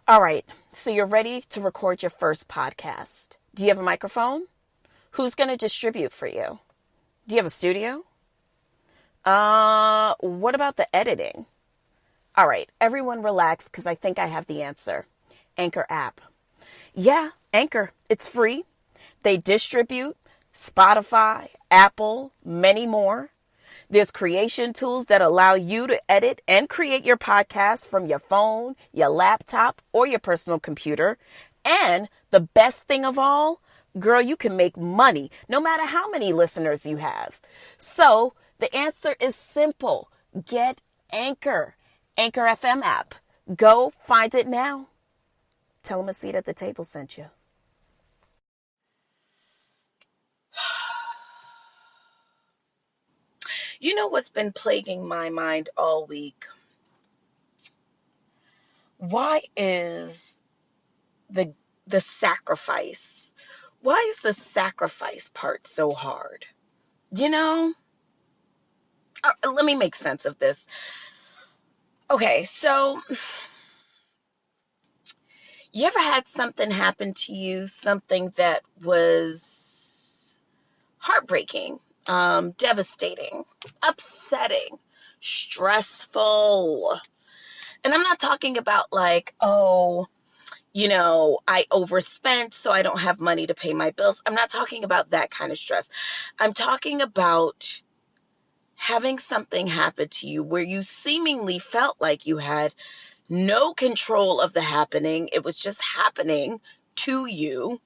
All right, so you're ready to record your first podcast. Do you have a microphone? Who's going to distribute for you? Do you have a studio? What about the editing? All right, everyone relax because I think I have the answer. Anchor app. Yeah, Anchor. It's free. They distribute Spotify, Apple, many more. There's creation tools that allow you to edit and create your podcast from your phone, your laptop, or your personal computer. And the best thing of all, girl, you can make money no matter how many listeners you have. So the answer is simple. Get Anchor. Anchor FM app. Go find it now. Tell them a seat at the table sent you. You know what's been plaguing my mind all week? Why is the sacrifice? Why is the sacrifice part so hard? You know? Let me make sense of this. Okay, so you ever had something happen to you, something that was heartbreaking, devastating, upsetting, stressful? And I'm not talking about like, oh, I overspent, so I don't have money to pay my bills. I'm not talking about that kind of stress. I'm talking about having something happen to you where you seemingly felt like you had no control of the happening. It was just happening to you,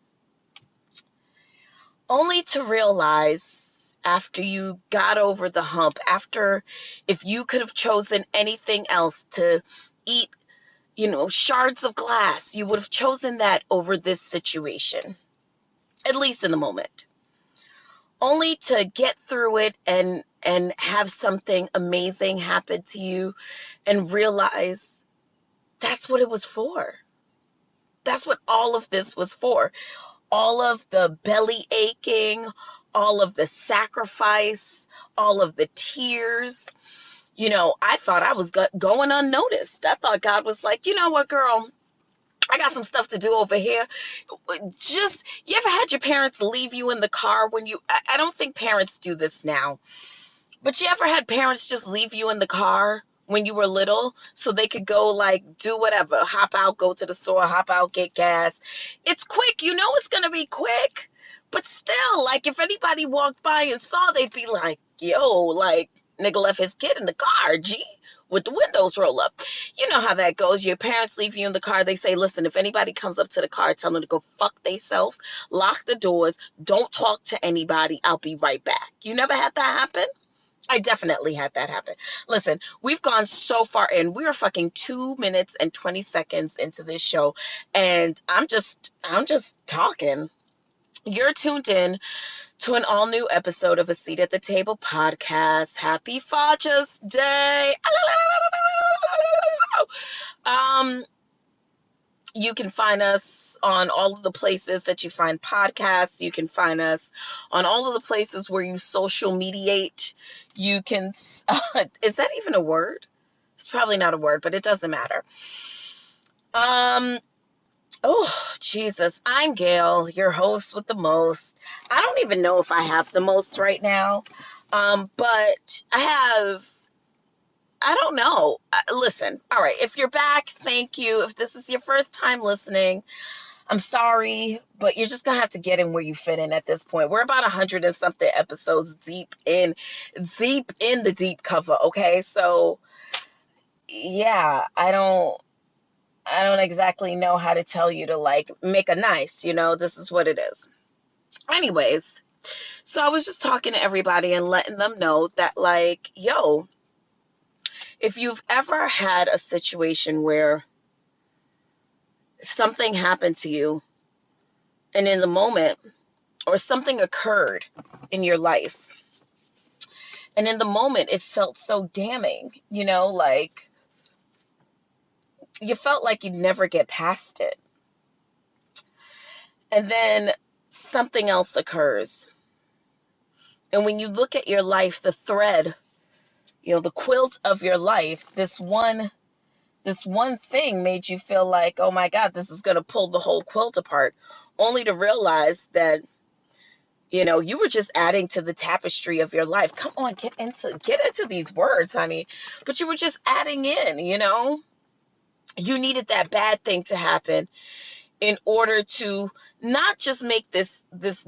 only to realize after you got over the hump, after if you could have chosen anything else to eat, shards of glass, you would have chosen that over this situation, at least in the moment, only to get through it and have something amazing happen to you and realize that's what it was for. That's what all of this was for. All of the belly aching, all of the sacrifice, all of the tears. I thought I was going unnoticed. I thought God was like, you know what, girl? I got some stuff to do over here. You ever had your parents leave you in the car when I don't think parents do this now, but you ever had parents just leave you in the car when you were little so they could go like do whatever, hop out, go to the store, hop out, get gas. It's quick. It's going to be quick, but still, like if anybody walked by and saw, they'd be like, yo, like nigga left his kid in the car, G, with the windows roll up. You know how that goes. Your parents leave you in the car. They say, listen, if anybody comes up to the car, tell them to go fuck theyself, lock the doors, don't talk to anybody. I'll be right back. You never had that happen? I definitely had that happen. Listen, we've gone so far in. We are fucking 2 minutes and 20 seconds into this show, and I'm just talking. You're tuned in to an all-new episode of A Seat at the Table podcast. Happy Father's Day. You can find us on all of the places that you find podcasts. You can find us on all of the places where you social mediate. You can, is that even a word? It's probably not a word, but it doesn't matter. Oh, Jesus. I'm Gail, your host with the most. I don't even know if I have the most right now. But I don't know. Listen, all right. If you're back, thank you. If this is your first time listening, I'm sorry, but you're just going to have to get in where you fit in at this point. We're about 100 and something episodes deep in the deep cover. Okay. So yeah, I don't exactly know how to tell you to like make a nice, this is what it is. Anyways, so I was just talking to everybody and letting them know that like, yo, if you've ever had a situation where something happened to you and in the moment or something occurred in your life and in the moment it felt so damning, like you felt like you'd never get past it. And then something else occurs. And when you look at your life, the thread, the quilt of your life, this one this one thing made you feel like, oh my God, this is going to pull the whole quilt apart, only to realize that, you know, you were just adding to the tapestry of your life. Come on, get into these words, honey. But you were just adding in, you know. You needed that bad thing to happen in order to not just make this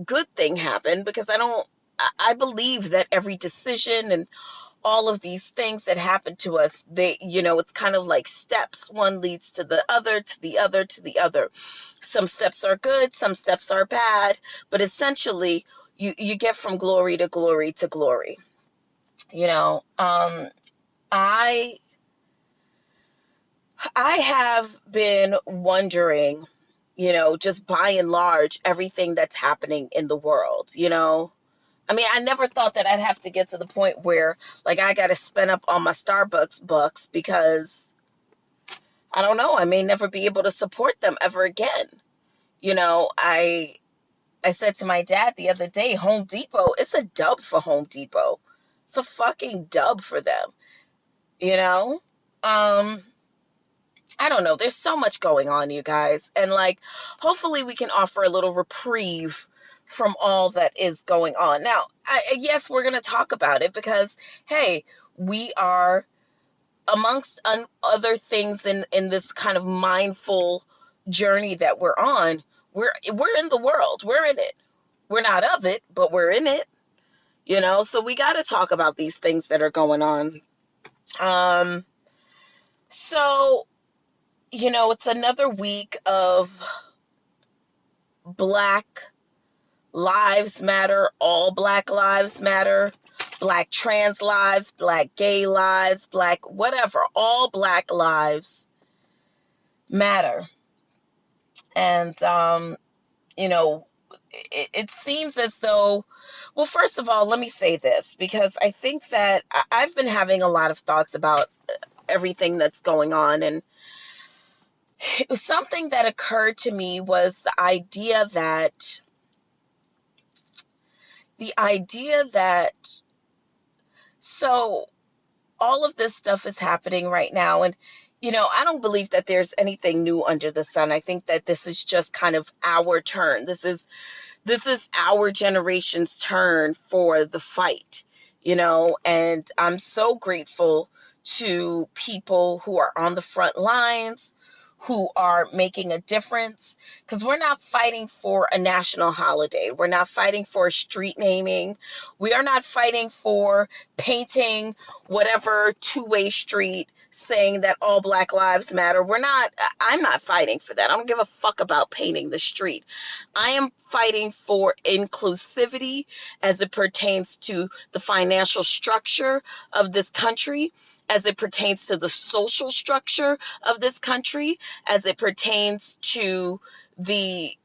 good thing happen, because I believe that every decision and all of these things that happen to us, they, you know, it's kind of like steps. One leads to the other, to the other, to the other. Some steps are good, some steps are bad, but essentially you get from glory to glory to glory. You know, I have been wondering, you know, just by and large, everything that's happening in the world, you know. I mean, I never thought that I'd have to get to the point where, like, I got to spend up on my Starbucks bucks because, I don't know, I may never be able to support them ever again. You know, I said to my dad the other day, Home Depot, it's a dub for Home Depot. It's a fucking dub for them, you know? I don't know. There's so much going on, you guys. And, like, hopefully we can offer a little reprieve from all that is going on. Now, yes, we're going to talk about it because, hey, we are, amongst other things in this kind of mindful journey that we're on, we're in the world. We're in it. We're not of it, but we're in it, you know? So we got to talk about these things that are going on. So, you know, it's another week of Black Lives Matter, all Black Lives Matter, Black trans lives, Black gay lives, Black whatever, all Black lives matter. And, you know, it seems as though, well, first of all, let me say this, because I think that I've been having a lot of thoughts about everything that's going on, and something that occurred to me was the idea that so all of this stuff is happening right now, and you know, I don't believe that there's anything new under the sun. I think that this is just kind of our turn. This is our generation's turn for the fight, you know, and I'm so grateful to people who are on the front lines, who are making a difference, because we're not fighting for a national holiday. We're not fighting for street naming. We are not fighting for painting whatever two-way street saying that all Black lives matter. I'm not fighting for that. I don't give a fuck about painting the street. I am fighting for inclusivity as it pertains to the financial structure of this country, as it pertains to the social structure of this country, as it pertains to the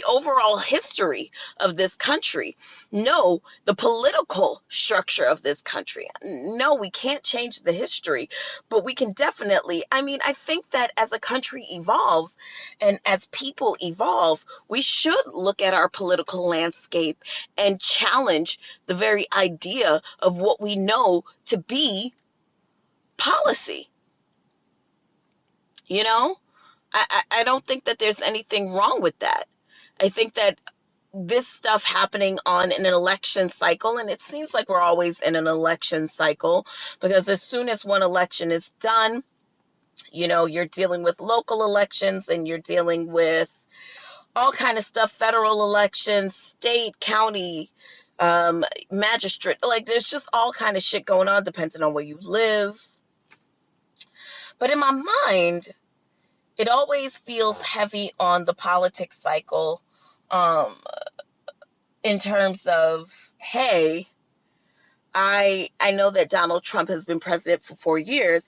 overall history of this country. No, the political structure of this country. No, we can't change the history, but we can definitely, I mean, I think that as a country evolves and as people evolve, we should look at our political landscape and challenge the very idea of what we know to be policy. You know, I don't think that there's anything wrong with that. I think that this stuff happening on an election cycle, and it seems like we're always in an election cycle, because as soon as one election is done, you know, you're dealing with local elections and you're dealing with all kind of stuff, federal elections, state, county, magistrate, like there's just all kind of shit going on depending on where you live. But in my mind, it always feels heavy on the politics cycle, in terms of, hey, I know that Donald Trump has been president for 4 years,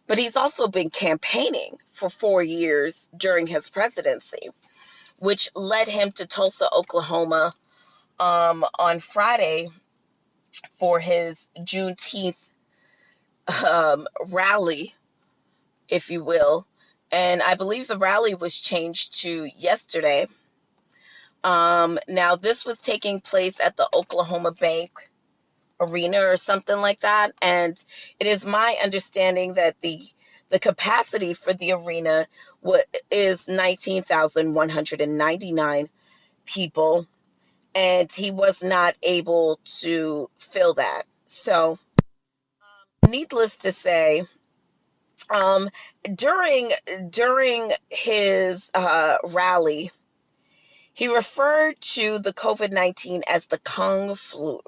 but he's also been campaigning for 4 years during his presidency, which led him to Tulsa, Oklahoma, on Friday for his Juneteenth rally, if you will. And I believe the rally was changed to yesterday. Now, this was taking place at the Oklahoma Bank Arena or something like that. And it is my understanding that the The capacity for the arena is 19,199 people, and he was not able to fill that. So, needless to say, um, during his rally, he referred to the COVID-19 as the Kung flu.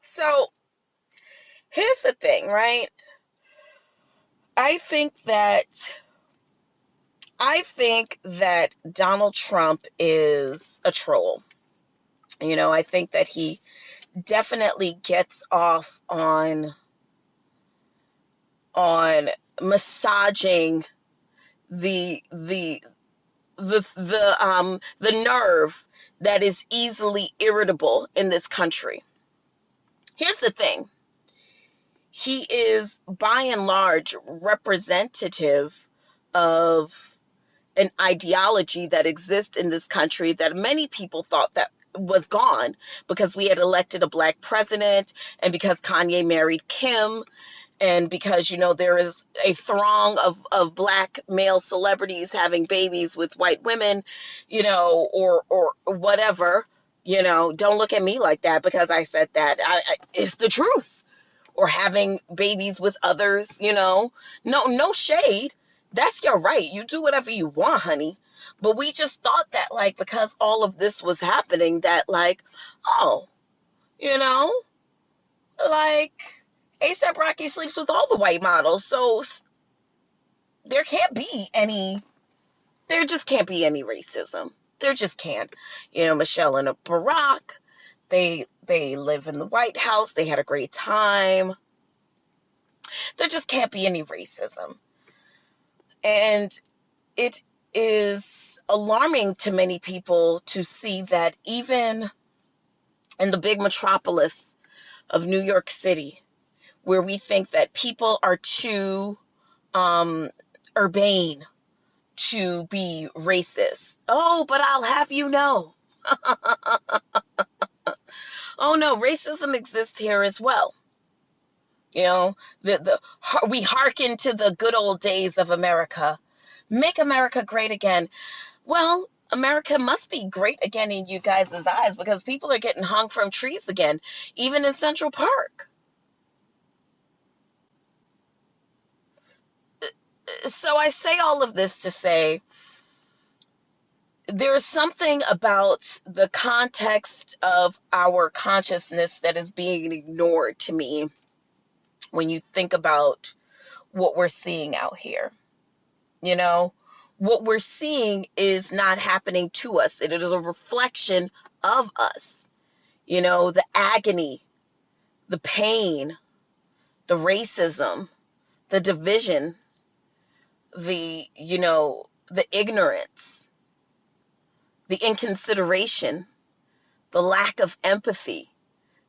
So, here's the thing, right? I think that Donald Trump is a troll. I think that he definitely gets off on massaging the nerve that is easily irritable in this country. Here's the thing. He is by and large representative of an ideology that exists in this country that many people thought that was gone because we had elected a black president, and because Kanye married Kim, and because there is a throng of black male celebrities having babies with white women, or whatever. Don't look at me like that because I said that. It's the truth. Or having babies with others, no shade. That's your right. You do whatever you want, honey. But we just thought that, because all of this was happening, that, oh, A$AP Rocky sleeps with all the white models. So there just can't be any racism. There just can't. Michelle and Barack, they live in the White House. They had a great time. There just can't be any racism. And it is alarming to many people to see that even in the big metropolis of New York City, where we think that people are too urbane to be racist. Oh, but I'll have you know. Oh no, racism exists here as well. We hearken to the good old days of America. Make America great again. Well, America must be great again in you guys' eyes because people are getting hung from trees again, even in Central Park. So I say all of this to say there's something about the context of our consciousness that is being ignored to me when you think about what we're seeing out here. What we're seeing is not happening to us. It is a reflection of us. The agony, the pain, the racism, the division, the ignorance, the inconsideration, the lack of empathy.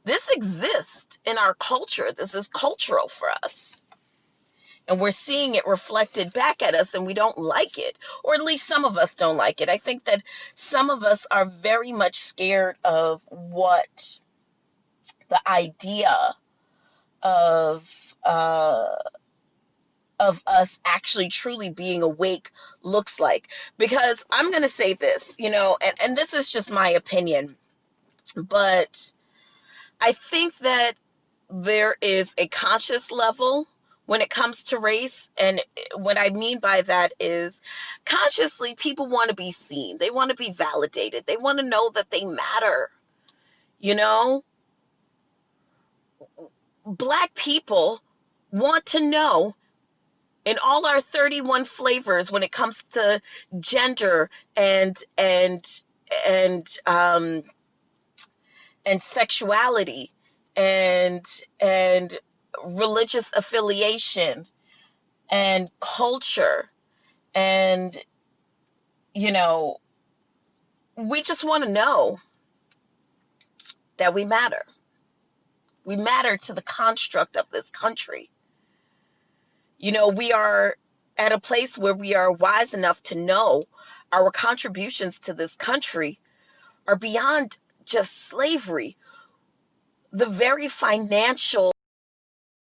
This exists in our culture. This is cultural for us. And we're seeing it reflected back at us, and we don't like it. Or at least some of us don't like it. I think that some of us are very much scared of what the idea of us actually truly being awake looks like. Because I'm going to say this, and this is just my opinion, but I think that there is a conscious level when it comes to race. And what I mean by that is consciously people want to be seen. They want to be validated. They want to know that they matter. Black people want to know in all our 31 flavors when it comes to gender and sexuality and religious affiliation and culture, and we just want to know that we matter. We matter to the construct of this country. We are at a place where we are wise enough to know our contributions to this country are beyond just slavery. the very financial